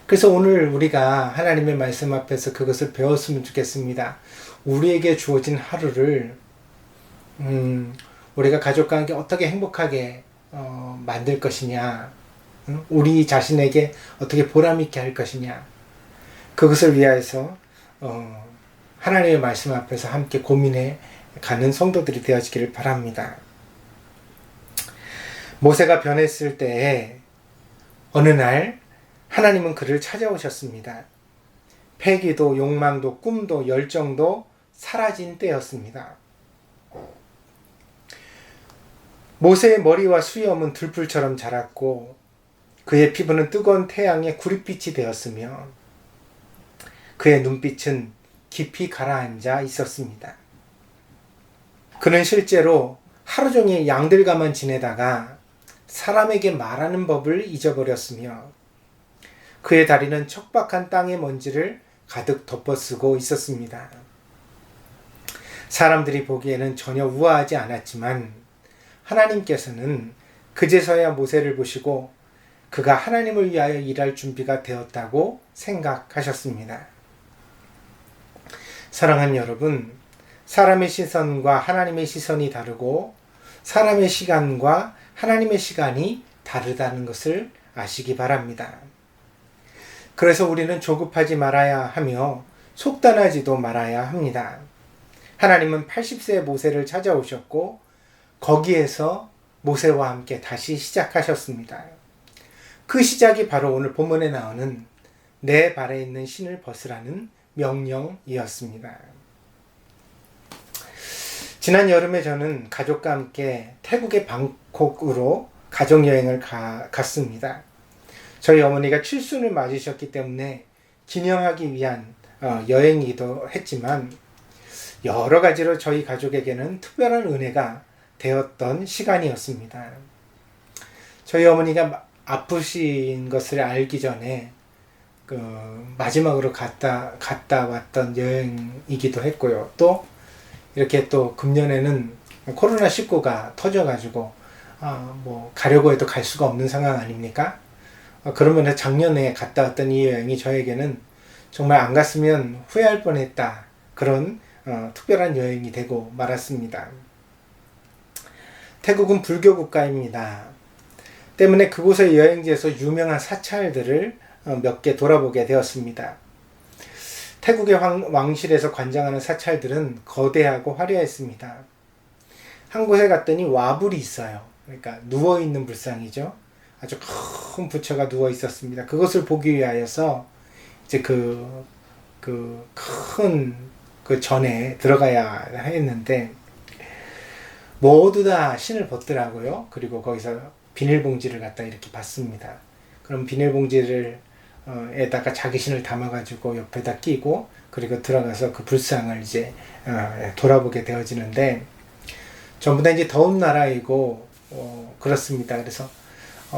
그래서 오늘 우리가 하나님의 말씀 앞에서 그것을 배웠으면 좋겠습니다. 우리에게 주어진 하루를 우리가 가족과 함께 어떻게 행복하게 만들 것이냐, 우리 자신에게 어떻게 보람있게 할 것이냐, 그것을 위하여서 하나님의 말씀 앞에서 함께 고민해 가는 성도들이 되어지기를 바랍니다. 모세가 변했을 때에 어느 날 하나님은 그를 찾아오셨습니다. 패기도 욕망도 꿈도 열정도 사라진 때였습니다. 모세의 머리와 수염은 들풀처럼 자랐고 그의 피부는 뜨거운 태양의 구릿빛이 되었으며 그의 눈빛은 깊이 가라앉아 있었습니다. 그는 실제로 하루 종일 양들과만 지내다가 사람에게 말하는 법을 잊어버렸으며 그의 다리는 척박한 땅의 먼지를 가득 덮어쓰고 있었습니다. 사람들이 보기에는 전혀 우아하지 않았지만 하나님께서는 그제서야 모세를 보시고 그가 하나님을 위하여 일할 준비가 되었다고 생각하셨습니다. 사랑하는 여러분, 사람의 시선과 하나님의 시선이 다르고 사람의 시간과 하나님의 시간이 다르다는 것을 아시기 바랍니다. 그래서 우리는 조급하지 말아야 하며 속단하지도 말아야 합니다. 하나님은 80세의 모세를 찾아오셨고 거기에서 모세와 함께 다시 시작하셨습니다. 그 시작이 바로 오늘 본문에 나오는 내 발에 있는 신을 벗으라는 명령이었습니다. 지난 여름에 저는 가족과 함께 태국의 방콕으로 가족여행을 갔습니다. 저희 어머니가 칠순을 맞으셨기 때문에 기념하기 위한 여행이기도 했지만 여러 가지로 저희 가족에게는 특별한 은혜가 되었던 시간이었습니다. 저희 어머니가 아프신 것을 알기 전에 마지막으로 갔다 왔던 여행이기도 했고요. 또 이렇게 또 금년에는 코로나19가 터져가지고 가려고 해도 갈 수가 없는 상황 아닙니까? 그러면 작년에 갔다 왔던 이 여행이 저에게는 정말 안 갔으면 후회할 뻔했다. 그런 특별한 여행이 되고 말았습니다. 태국은 불교 국가입니다. 때문에 그곳의 여행지에서 유명한 사찰들을 몇 개 돌아보게 되었습니다. 태국의 왕실에서 관장하는 사찰들은 거대하고 화려했습니다. 한 곳에 갔더니 와불이 있어요. 그러니까 누워있는 불상이죠. 아주 큰 부처가 누워 있었습니다. 그것을 보기 위하여서 이제 큰 전에 들어가야 했는데 모두 다 신을 벗더라고요. 그리고 거기서 비닐봉지를 갖다 이렇게 받습니다. 그럼 비닐봉지를 에다가 자기 신을 담아가지고 옆에다 끼고 그리고 들어가서 그 불상을 이제 돌아보게 되어지는데 전부 다 이제 더운 나라이고 그렇습니다. 그래서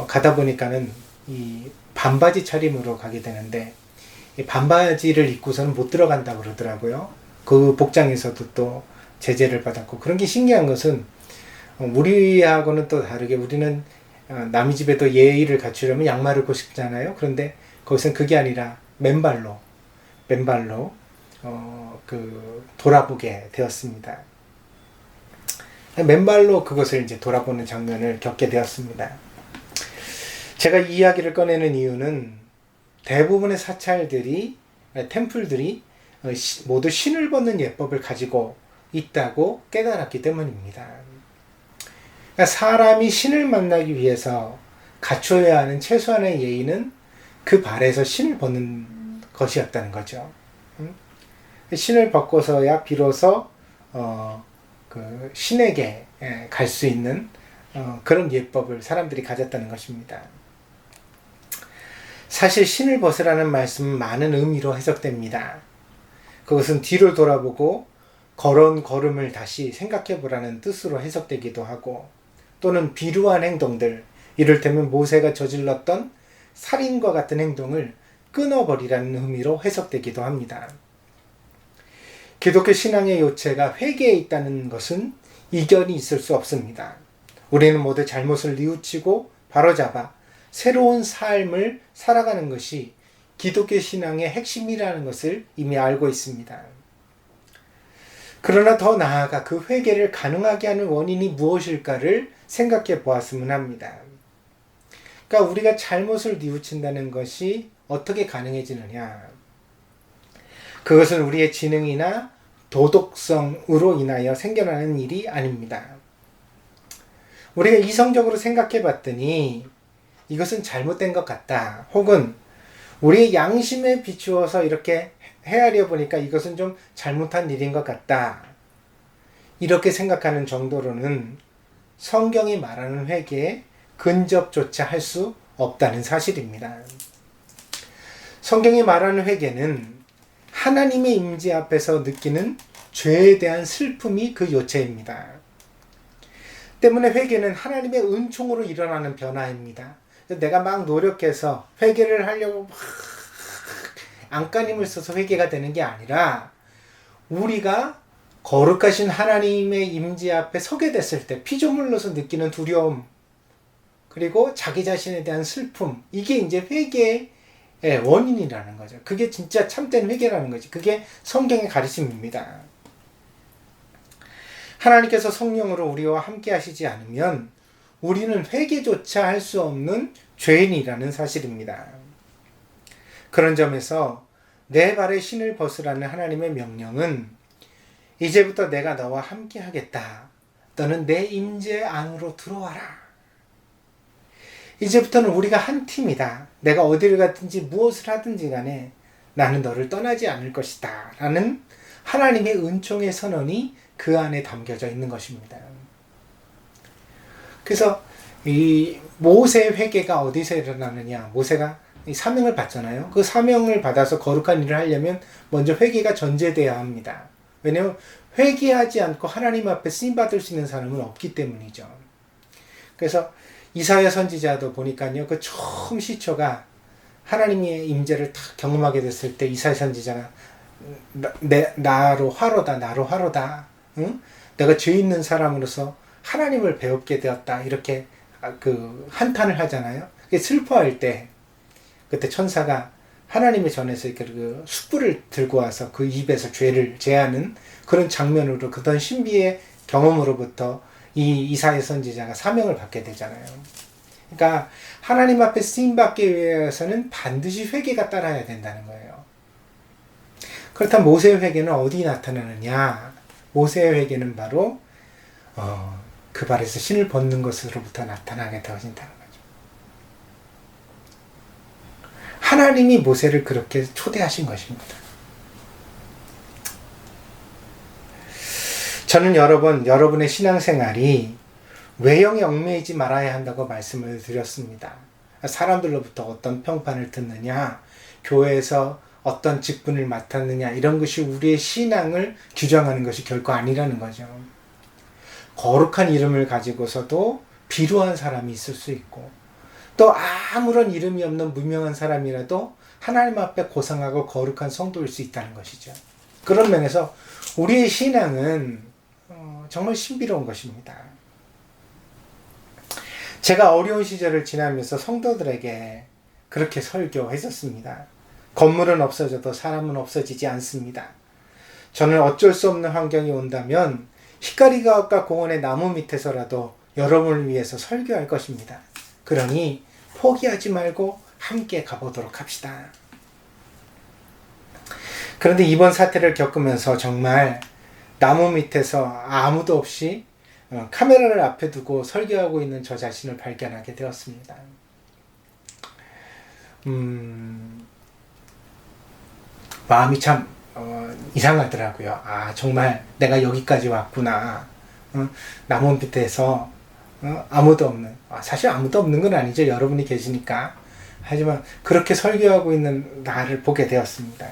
가다 보니까는 이 반바지 차림으로 가게 되는데 이 반바지를 입고서는 못 들어간다고 그러더라고요. 그 복장에서도 또 제재를 받았고 그런 게 신기한 것은 우리하고는 또 다르게 우리는 남의 집에도 예의를 갖추려면 양말을 입고 싶잖아요. 그런데 거기서는 그게 아니라 맨발로 돌아보게 되었습니다. 맨발로 그것을 이제 돌아보는 장면을 겪게 되었습니다. 제가 이 이야기를 꺼내는 이유는 대부분의 사찰들이 템플들이 모두 신을 벗는 예법을 가지고 있다고 깨달았기 때문입니다. 그러니까 사람이 신을 만나기 위해서 갖춰야 하는 최소한의 예의는 그 발에서 신을 벗는 것이었다는 거죠. 신을 벗고서야 비로소 그 신에게 갈 수 있는 그런 예법을 사람들이 가졌다는 것입니다. 사실 신을 벗으라는 말씀은 많은 의미로 해석됩니다. 그것은 뒤를 돌아보고 걸은 걸음을 다시 생각해 보라는 뜻으로 해석되기도 하고 또는 비루한 행동들, 이를테면 모세가 저질렀던 살인과 같은 행동을 끊어버리라는 의미로 해석되기도 합니다. 기독교 신앙의 요체가 회개에 있다는 것은 이견이 있을 수 없습니다. 우리는 모두 잘못을 뉘우치고 바로잡아 새로운 삶을 살아가는 것이 기독교 신앙의 핵심이라는 것을 이미 알고 있습니다. 그러나 더 나아가 그 회개를 가능하게 하는 원인이 무엇일까를 생각해 보았으면 합니다. 그러니까 우리가 잘못을 뉘우친다는 것이 어떻게 가능해지느냐? 그것은 우리의 지능이나 도덕성으로 인하여 생겨나는 일이 아닙니다. 우리가 이성적으로 생각해 봤더니 이것은 잘못된 것 같다. 혹은 우리의 양심에 비추어서 이렇게 헤아려 보니까 이것은 좀 잘못한 일인 것 같다. 이렇게 생각하는 정도로는 성경이 말하는 회개에 근접조차 할 수 없다는 사실입니다. 성경이 말하는 회개는 하나님의 임재 앞에서 느끼는 죄에 대한 슬픔이 그 요체입니다. 때문에 회개는 하나님의 은총으로 일어나는 변화입니다. 내가 막 노력해서 회개를 하려고 막 안간힘을 써서 회개가 되는 게 아니라 우리가 거룩하신 하나님의 임재 앞에 서게 됐을 때 피조물로서 느끼는 두려움 그리고 자기 자신에 대한 슬픔, 이게 이제 회개의 원인이라는 거죠. 그게 진짜 참된 회개라는 거지. 그게 성경의 가르침입니다. 하나님께서 성령으로 우리와 함께 하시지 않으면 우리는 회개조차 할 수 없는 죄인이라는 사실입니다. 그런 점에서 내 발에 신을 벗으라는 하나님의 명령은 이제부터 내가 너와 함께 하겠다. 너는 내 임재 안으로 들어와라. 이제부터는 우리가 한 팀이다. 내가 어디를 갔든지 무엇을 하든지 간에 나는 너를 떠나지 않을 것이다. 라는 하나님의 은총의 선언이 그 안에 담겨져 있는 것입니다. 그래서 이 모세의 회개가 어디서 일어나느냐. 모세가 이 사명을 받잖아요. 그 사명을 받아서 거룩한 일을 하려면 먼저 회개가 전제되어야 합니다. 왜냐하면 회개하지 않고 하나님 앞에 쓰임받을 수 있는 사람은 없기 때문이죠. 그래서 이사야 선지자도 보니까요, 그 처음 시초가 하나님의 임재를 딱 경험하게 됐을 때 이사야 선지자가 나로 화로다. 응? 내가 죄 있는 사람으로서 하나님을 배웁게 되었다. 이렇게 그 한탄을 하잖아요. 슬퍼할 때 그때 천사가 하나님의 전에서 그 숯불을 들고 와서 그 입에서 죄를 제하는 그런 장면으로 그런 신비의 경험으로부터 이 이사야 선지자가 사명을 받게 되잖아요. 그러니까 하나님 앞에 쓰임받기 위해서는 반드시 회개가 따라야 된다는 거예요. 그렇다면 모세의 회개는 어디 나타나느냐? 모세의 회개는 바로 그 발에서 신을 벗는 것으로부터 나타나게 되어진다는 거죠. 하나님이 모세를 그렇게 초대하신 것입니다. 저는 여러 번 여러분의 신앙생활이 외형에 얽매이지 말아야 한다고 말씀을 드렸습니다. 사람들로부터 어떤 평판을 듣느냐, 교회에서 어떤 직분을 맡았느냐, 이런 것이 우리의 신앙을 규정하는 것이 결코 아니라는 거죠. 거룩한 이름을 가지고서도 비루한 사람이 있을 수 있고, 또 아무런 이름이 없는 무명한 사람이라도 하나님 앞에 고상하고 거룩한 성도일 수 있다는 것이죠. 그런 면에서 우리의 신앙은 정말 신비로운 것입니다. 제가 어려운 시절을 지나면서 성도들에게 그렇게 설교했었습니다. 건물은 없어져도 사람은 없어지지 않습니다. 저는 어쩔 수 없는 환경이 온다면 히카리가丘 공원의 나무 밑에서라도 여러분을 위해서 설교할 것입니다. 그러니 포기하지 말고 함께 가보도록 합시다. 그런데 이번 사태를 겪으면서 정말 나무 밑에서 아무도 없이 카메라를 앞에 두고 설교하고 있는 저 자신을 발견하게 되었습니다. 마음이 참 이상하더라고요. 아, 정말 내가 여기까지 왔구나. 나무 밑에서 아무도 없는, 사실 아무도 없는 건 아니죠. 여러분이 계시니까. 하지만 그렇게 설교하고 있는 나를 보게 되었습니다.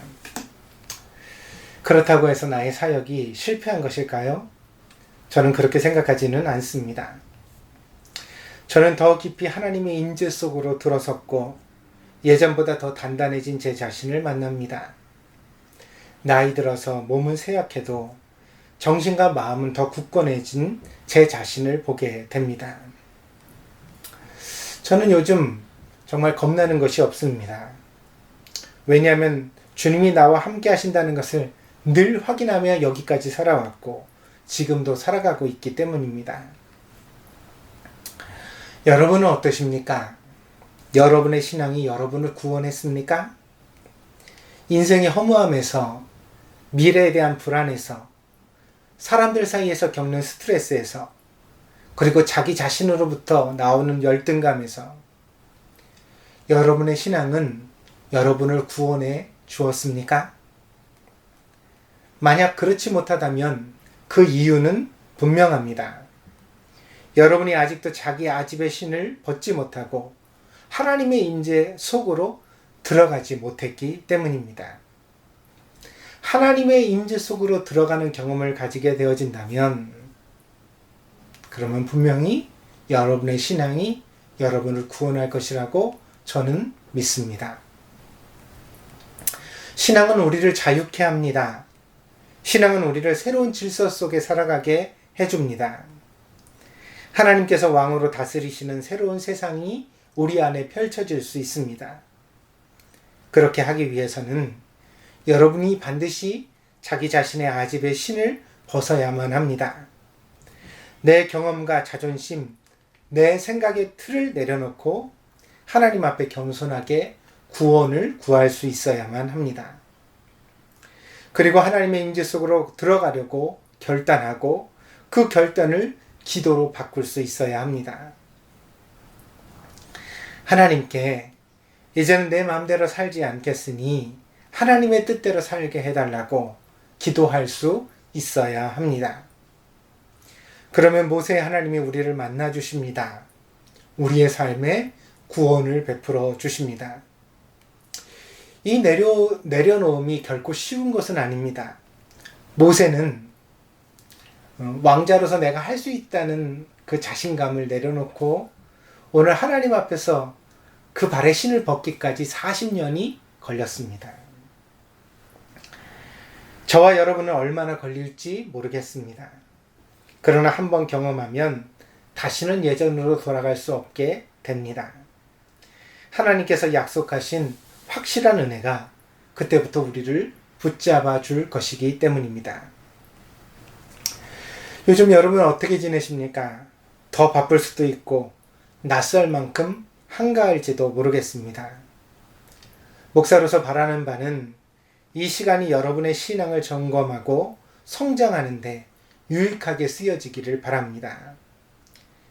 그렇다고 해서 나의 사역이 실패한 것일까요? 저는 그렇게 생각하지는 않습니다. 저는 더 깊이 하나님의 임재 속으로 들어섰고 예전보다 더 단단해진 제 자신을 만납니다. 나이 들어서 몸은 쇠약해도 정신과 마음은 더 굳건해진 제 자신을 보게 됩니다. 저는 요즘 정말 겁나는 것이 없습니다. 왜냐하면 주님이 나와 함께 하신다는 것을 늘 확인하며 여기까지 살아왔고 지금도 살아가고 있기 때문입니다. 여러분은 어떠십니까? 여러분의 신앙이 여러분을 구원했습니까? 인생의 허무함에서, 미래에 대한 불안에서, 사람들 사이에서 겪는 스트레스에서, 그리고 자기 자신으로부터 나오는 열등감에서 여러분의 신앙은 여러분을 구원해 주었습니까? 만약 그렇지 못하다면 그 이유는 분명합니다. 여러분이 아직도 자기 아집의 신을 벗지 못하고 하나님의 임재 속으로 들어가지 못했기 때문입니다. 하나님의 임재 속으로 들어가는 경험을 가지게 되어진다면 그러면 분명히 여러분의 신앙이 여러분을 구원할 것이라고 저는 믿습니다. 신앙은 우리를 자유케 합니다. 신앙은 우리를 새로운 질서 속에 살아가게 해줍니다. 하나님께서 왕으로 다스리시는 새로운 세상이 우리 안에 펼쳐질 수 있습니다. 그렇게 하기 위해서는 여러분이 반드시 자기 자신의 아집의 신을 벗어야만 합니다. 내 경험과 자존심, 내 생각의 틀을 내려놓고 하나님 앞에 겸손하게 구원을 구할 수 있어야만 합니다. 그리고 하나님의 임재 속으로 들어가려고 결단하고 그 결단을 기도로 바꿀 수 있어야 합니다. 하나님께 이제는 내 마음대로 살지 않겠으니 하나님의 뜻대로 살게 해달라고 기도할 수 있어야 합니다. 그러면 모세 하나님이 우리를 만나 주십니다. 우리의 삶에 구원을 베풀어 주십니다. 이 내려놓음이 결코 쉬운 것은 아닙니다. 모세는 왕자로서 내가 할 수 있다는 그 자신감을 내려놓고 오늘 하나님 앞에서 그 발에 신을 벗기까지 40년이 걸렸습니다. 저와 여러분은 얼마나 걸릴지 모르겠습니다. 그러나 한번 경험하면 다시는 예전으로 돌아갈 수 없게 됩니다. 하나님께서 약속하신 확실한 은혜가 그때부터 우리를 붙잡아 줄 것이기 때문입니다. 요즘 여러분 어떻게 지내십니까? 더 바쁠 수도 있고 낯설 만큼 한가할지도 모르겠습니다. 목사로서 바라는 바는 이 시간이 여러분의 신앙을 점검하고 성장하는 데 유익하게 쓰여지기를 바랍니다.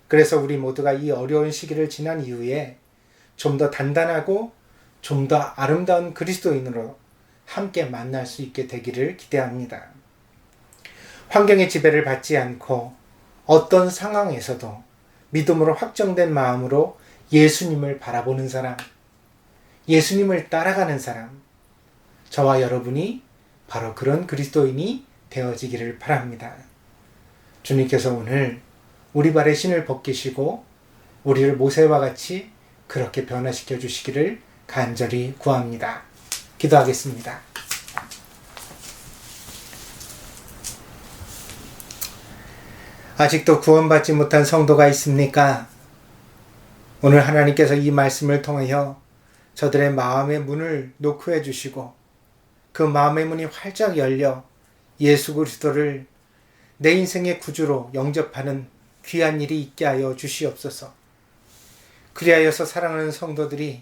그래서 우리 모두가 이 어려운 시기를 지난 이후에 좀 더 단단하고 좀 더 아름다운 그리스도인으로 함께 만날 수 있게 되기를 기대합니다. 환경의 지배를 받지 않고 어떤 상황에서도 믿음으로 확정된 마음으로 예수님을 바라보는 사람, 예수님을 따라가는 사람, 저와 여러분이 바로 그런 그리스도인이 되어지기를 바랍니다. 주님께서 오늘 우리 발에 신을 벗기시고 우리를 모세와 같이 그렇게 변화시켜 주시기를 간절히 구합니다. 기도하겠습니다. 아직도 구원받지 못한 성도가 있습니까? 오늘 하나님께서 이 말씀을 통하여 저들의 마음의 문을 노크해 주시고 그 마음의 문이 활짝 열려 예수 그리스도를 내 인생의 구주로 영접하는 귀한 일이 있게 하여 주시옵소서. 그리하여서 사랑하는 성도들이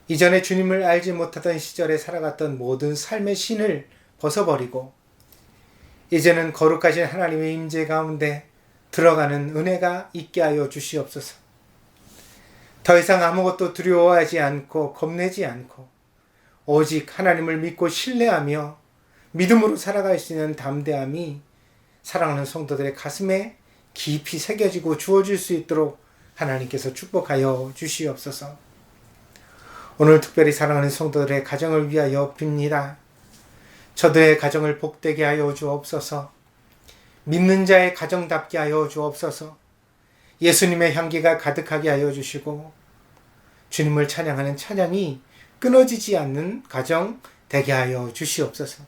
이전에 주님을 알지 못하던 시절에 살아갔던 모든 삶의 신을 벗어버리고 이제는 거룩하신 하나님의 임재 가운데 들어가는 은혜가 있게 하여 주시옵소서. 더 이상 아무것도 두려워하지 않고 겁내지 않고 오직 하나님을 믿고 신뢰하며 믿음으로 살아갈 수 있는 담대함이 사랑하는 성도들의 가슴에 깊이 새겨지고 주어질 수 있도록 하나님께서 축복하여 주시옵소서. 오늘 특별히 사랑하는 성도들의 가정을 위하여 빕니다. 저들의 가정을 복되게 하여 주옵소서. 믿는 자의 가정답게 하여 주옵소서. 예수님의 향기가 가득하게 하여 주시고 주님을 찬양하는 찬양이 끊어지지 않는 가정 되게 하여 주시옵소서.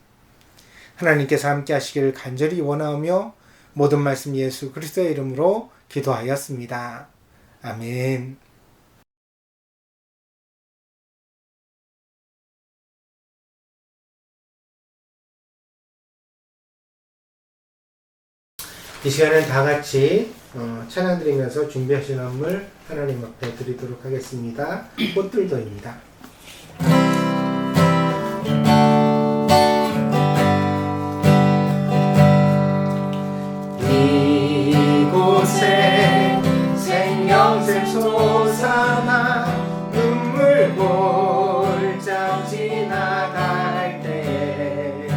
하나님께서 함께 하시기를 간절히 원하오며 모든 말씀 예수 그리스도의 이름으로 기도하였습니다. 아멘. 이 시간은 다 같이 찬양 드리면서 준비하신 선물 하나님 앞에 드리도록 하겠습니다. 꽃들도입니다. 이곳에 생명샘 솟아나 눈물 골짝 지나갈 때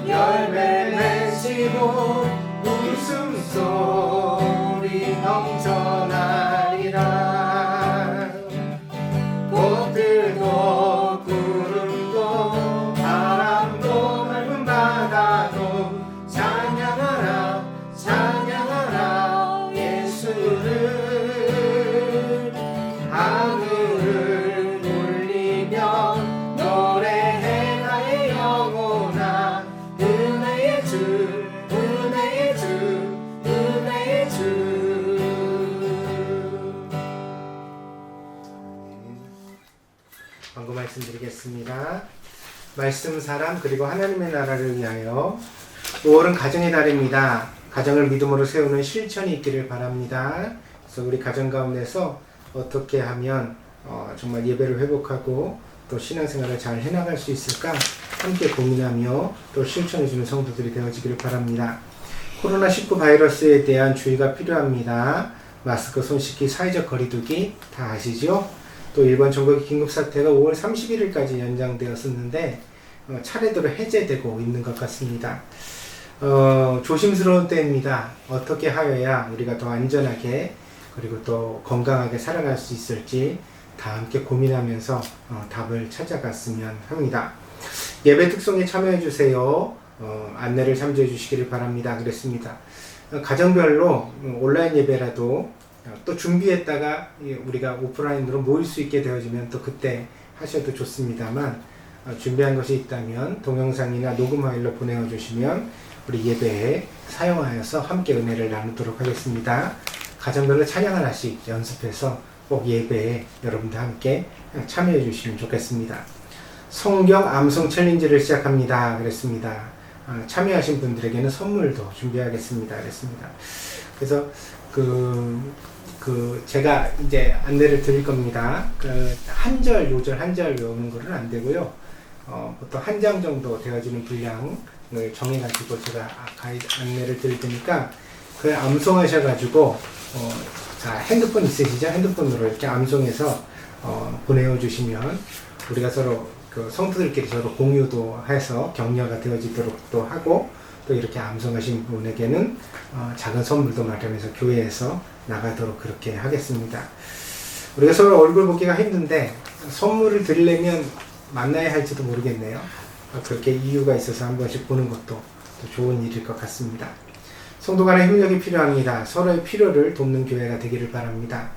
열매 맺히고 웃음소리 넘쳐나리라. 꽃들도 구름도 바람도 넓은 바다도 찬양하라 찬양하라 예수를. 하늘을 울리며 노래해 나의 영혼아 은혜의 주 은혜의 주 은혜의 주. 광고 말씀드리겠습니다. 말씀 사람 그리고 하나님의 나라를 위하여 5월은 가정의 달입니다. 가정을 믿음으로 세우는 실천이 있기를 바랍니다. 그래서 우리 가정 가운데서 어떻게 하면 정말 예배를 회복하고 또 신앙생활을 잘 해나갈 수 있을까 함께 고민하며 또 실천해주는 성도들이 되어지기를 바랍니다. 코로나19 바이러스에 대한 주의가 필요합니다. 마스크, 손 씻기, 사회적 거리두기 다 아시죠? 또 일본 전국의 긴급사태가 5월 31일까지 연장되었었는데 차례대로 해제되고 있는 것 같습니다. 조심스러운 때입니다. 어떻게 하여야 우리가 더 안전하게 그리고 또 건강하게 살아갈 수 있을지 다 함께 고민하면서 답을 찾아갔으면 합니다. 예배 특송에 참여해 주세요. 안내를 참조해 주시기를 바랍니다. 그랬습니다. 가정별로 온라인 예배라도 또 준비했다가 우리가 오프라인으로 모일 수 있게 되어지면 또 그때 하셔도 좋습니다만 준비한 것이 있다면 동영상이나 녹음 파일로 보내어 주시면 우리 예배에 사용하여서 함께 은혜를 나누도록 하겠습니다. 가정별로 찬양 하나씩 연습해서 꼭 예배에 여러분들 함께 참여해 주시면 좋겠습니다. 성경 암송 챌린지를 시작합니다. 그랬습니다. 참여하신 분들에게는 선물도 준비하겠습니다. 그랬습니다. 그래서 제가 이제 안내를 드릴 겁니다. 한 절, 요절, 한 절 외우는 거는 안 되고요. 보통 한 장 정도 되어지는 분량을 정해가지고 제가 안내를 드릴 테니까 그 그 암송하셔가지고 자, 핸드폰 있으시죠? 핸드폰으로 이렇게 암송해서 보내어 주시면 우리가 서로 그 성도들끼리 서로 공유도 해서 격려가 되어지도록 또 하고 또 이렇게 암송하신 분에게는 작은 선물도 마련해서 교회에서 나가도록 그렇게 하겠습니다. 우리가 서로 얼굴 보기가 힘든데 선물을 드리려면 만나야 할지도 모르겠네요. 그렇게 이유가 있어서 한 번씩 보는 것도 또 좋은 일일 것 같습니다. 성도 간의 협력이 필요합니다. 서로의 필요를 돕는 교회가 되기를 바랍니다.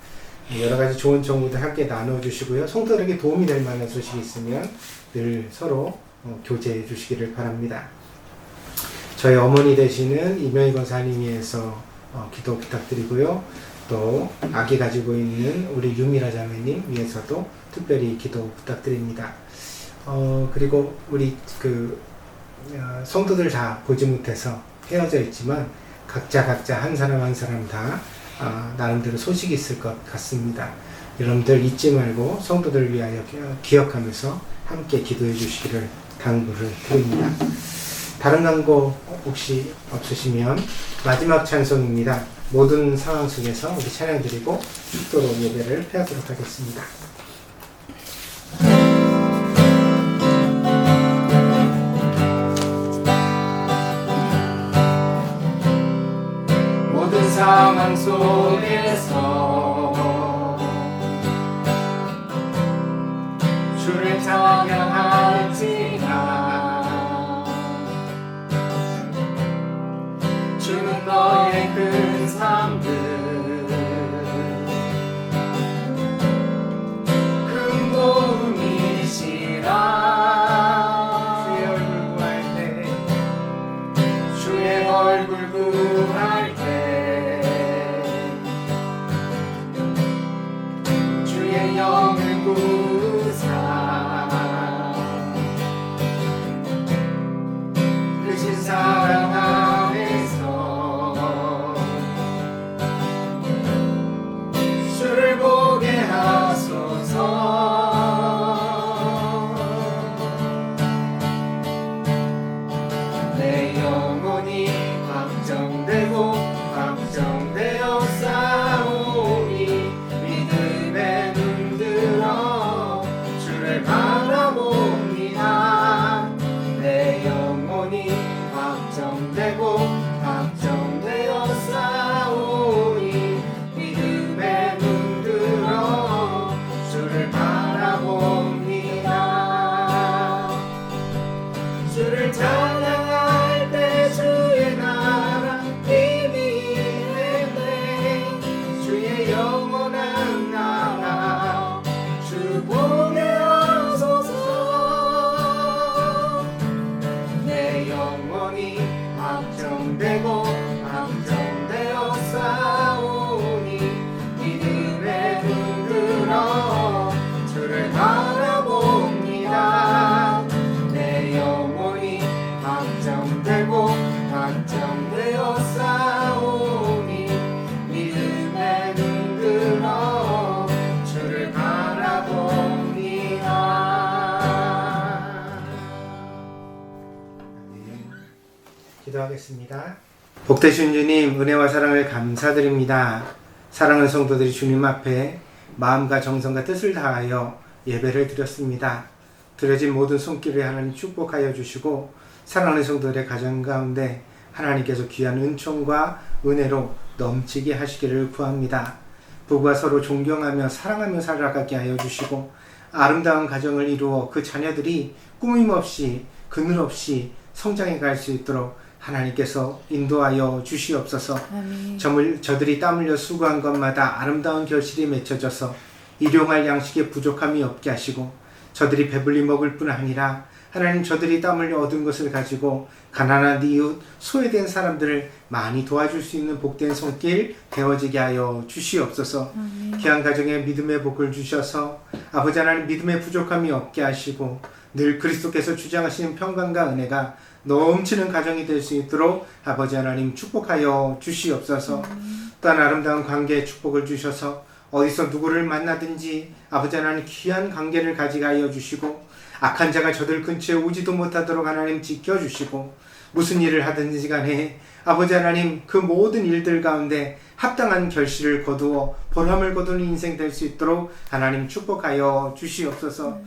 여러 가지 좋은 정보도 함께 나눠주시고요. 성도들에게 도움이 될 만한 소식이 있으면 늘 서로 교제해 주시기를 바랍니다. 저희 어머니 되시는 이명희 권사님 위해서 기도 부탁드리고요. 또 아기 가지고 있는 우리 유미라 자매님 위해서도 특별히 기도 부탁드립니다. 그리고 우리 성도들 다 보지 못해서 헤어져 있지만 각자 한 사람 한 사람 다 나름대로 소식이 있을 것 같습니다. 여러분들 잊지 말고 성도들 위하여 기억하면서 함께 기도해 주시기를 당부를 드립니다. 다른 광고 혹시 없으시면 마지막 찬송입니다. 모든 상황 속에서 우리 찬양 드리고 축도로 예배를 폐하도록 하겠습니다. 모든 상황 속에서 주를 찬양할지라. 주는 너의 큰 삶들 큰 도움이시라. 주의 얼굴 구할 때 주의 영을 구사 크신 사랑 안에서 주를 보게 하소서. 내 영혼이 걱정되고 걱정되어 싸우니 믿음에 눈들어 주를 바라봅니다. 내 영혼이 걱정되고 걱정되어 싸우니 믿음에 눈들어 주를 바라봅니다. 주를 찬양할 때 주의 나라 힘이 있네. 주의 영원한 나라 주 보게 하소서. 내 영혼이 걱정되고 걱정되어 싸우니 믿음에 눈들어 주를 바라봅니다. 내 영혼이 걱정되고 걱정되어 싸우니 믿음에 눈들어 주를 바라봅니다. 기도하겠습니다. 복되신 주님, 은혜와 사랑을 감사드립니다. 사랑하는 성도들이 주님 앞에 마음과 정성과 뜻을 다하여 예배를 드렸습니다. 드려진 모든 손길을 하나님 축복하여 주시고 사랑하는 성도들의 가정 가운데 하나님께서 귀한 은총과 은혜로 넘치게 하시기를 구합니다. 부부가 서로 존경하며 사랑하며 살아가게 하여 주시고 아름다운 가정을 이루어 그 자녀들이 꾸밈없이 그늘 없이 성장해 갈 수 있도록 하나님께서 인도하여 주시옵소서. 저들이 땀 흘려 수고한 것마다 아름다운 결실이 맺혀져서 일용할 양식에 부족함이 없게 하시고 저들이 배불리 먹을 뿐 아니라 하나님 저들이 땀 흘려 얻은 것을 가지고 가난한 이웃 소외된 사람들을 많이 도와줄 수 있는 복된 손길 되어지게 하여 주시옵소서. 귀한 가정에 믿음의 복을 주셔서 아버지 하나님 믿음의 부족함이 없게 하시고 늘 그리스도께서 주장하시는 평강과 은혜가 넘치는 가정이 될 수 있도록 아버지 하나님 축복하여 주시옵소서. 또한 아름다운 관계에 축복을 주셔서 어디서 누구를 만나든지 아버지 하나님 귀한 관계를 가지게 하여 주시고 악한 자가 저들 근처에 오지도 못하도록 하나님 지켜주시고 무슨 일을 하든지 간에 아버지 하나님, 그 모든 일들 가운데 합당한 결실을 거두어 보람을 거두는 인생 될 수 있도록 하나님 축복하여 주시옵소서.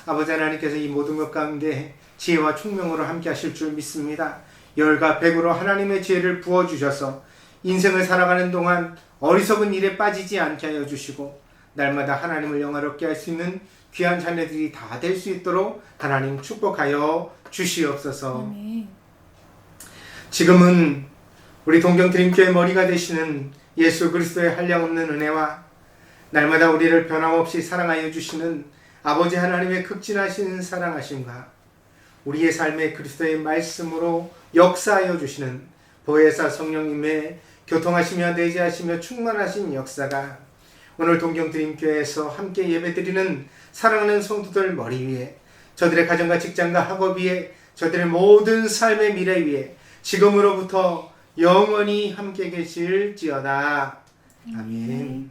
아버지 하나님께서 이 모든 것 가운데 지혜와 총명으로 함께 하실 줄 믿습니다. 열과 백으로 하나님의 지혜를 부어주셔서 인생을 살아가는 동안 어리석은 일에 빠지지 않게 하여 주시고 날마다 하나님을 영화롭게 할 수 있는 귀한 자녀들이 다 될 수 있도록 하나님 축복하여 주시옵소서. 아멘. 지금은 우리 동경드림교회 머리가 되시는 예수 그리스도의 한량없는 은혜와 날마다 우리를 변함없이 사랑하여 주시는 아버지 하나님의 극진하신 사랑하심과 우리의 삶에 그리스도의 말씀으로 역사하여 주시는 보혜사 성령님의 교통하시며 내재하시며 충만하신 역사가 오늘 동경드림교회에서 함께 예배드리는 사랑하는 성도들 머리 위에, 저들의 가정과 직장과 학업 위에, 저들의 모든 삶의 미래 위에 지금으로부터 영원히 함께 계실지어다. 아멘.